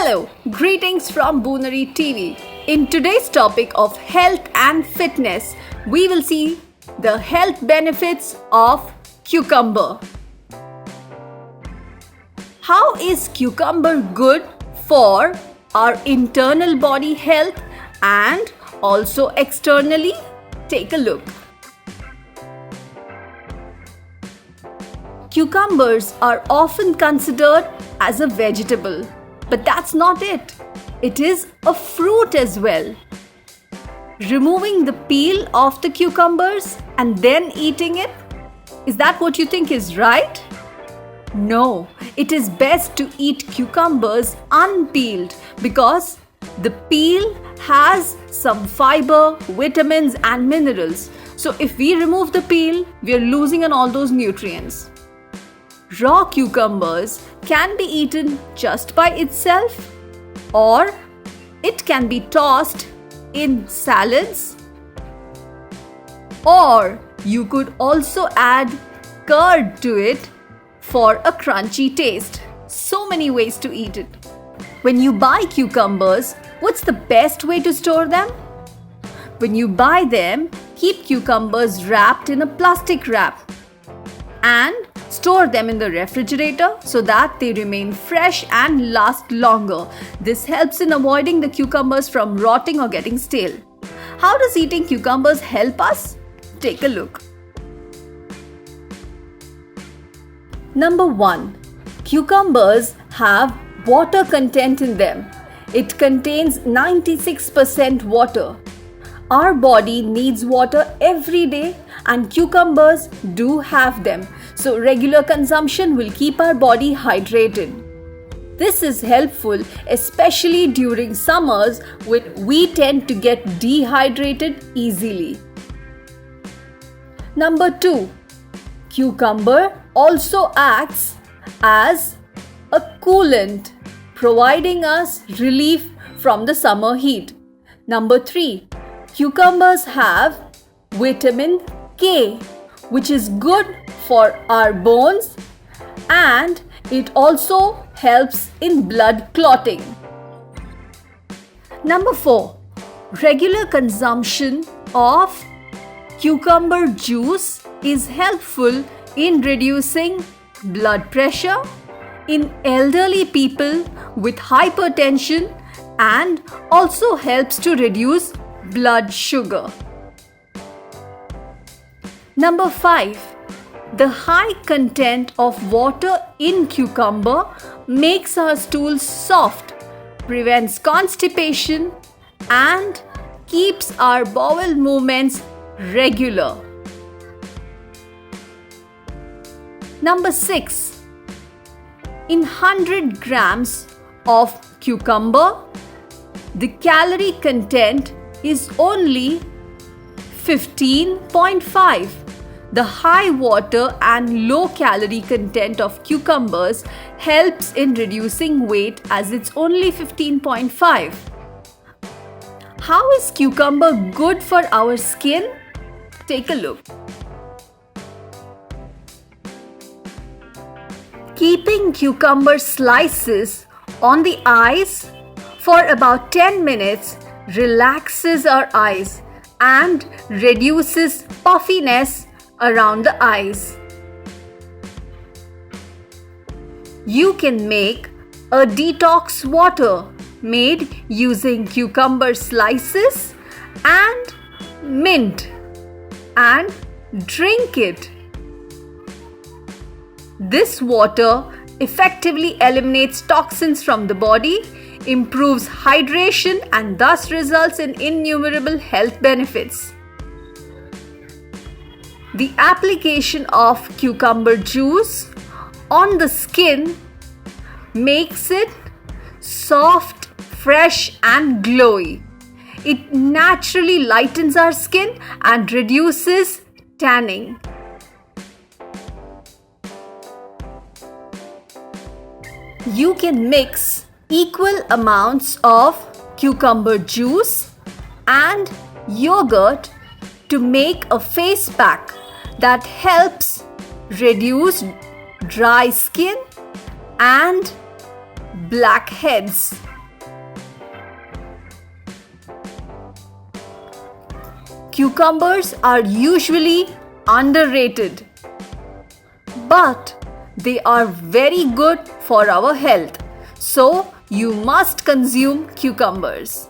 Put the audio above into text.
Hello, greetings from Boonary TV. In today's topic of health and fitness, we will see the health benefits of cucumber. How is cucumber good for our internal body health and also externally? Take a look. Cucumbers are often considered as a vegetable, but that's not it. It is a fruit as well. Removing the peel of the cucumbers and then eating it, is that what you think is right? No, it is best to eat cucumbers unpeeled because the peel has some fiber, vitamins and minerals. So if we remove the peel, we are losing on all those nutrients. Raw cucumbers can be eaten just by itself, or it can be tossed in salads, or you could also add curd to it for a crunchy taste. So many ways to eat it. When you buy cucumbers, what's the best way to store them? When you buy them, keep cucumbers wrapped in a plastic wrap and store them in the refrigerator so that they remain fresh and last longer. This helps in avoiding the cucumbers from rotting or getting stale. How does eating cucumbers help us? Take a look. Number 1. Cucumbers have water content in them. It contains 96% water. Our body needs water every day and cucumbers do have them. So regular consumption will keep our body hydrated. This is helpful especially during summers when we tend to get dehydrated easily. Number 2. Cucumber also acts as a coolant, providing us relief from the summer heat. Number 3. Cucumbers have vitamin K, which is good for our bones, and it also helps in blood clotting. Number 4. Regular consumption of cucumber juice is helpful in reducing blood pressure in elderly people with hypertension and also helps to reduce blood sugar. Number 5. The high content of water in cucumber makes our stools soft, prevents constipation, and keeps our bowel movements regular. Number 6. In 100 grams of cucumber, the calorie content is only 15.5. The high water and low calorie content of cucumbers helps in reducing weight as it's only 15.5. How is cucumber good for our skin? Take a look. Keeping cucumber slices on the eyes for about 10 minutes relaxes our eyes and reduces puffiness around the eyes. You can make a detox water made using cucumber slices and mint and drink it. This water effectively eliminates toxins from the body, improves hydration, and thus results in innumerable health benefits. The application of cucumber juice on the skin makes it soft, fresh, and glowy. It naturally lightens our skin and reduces tanning. You can mix equal amounts of cucumber juice and yogurt to make a face pack that helps reduce dry skin and blackheads. Cucumbers are usually underrated, but they are very good for our health. So you must consume cucumbers.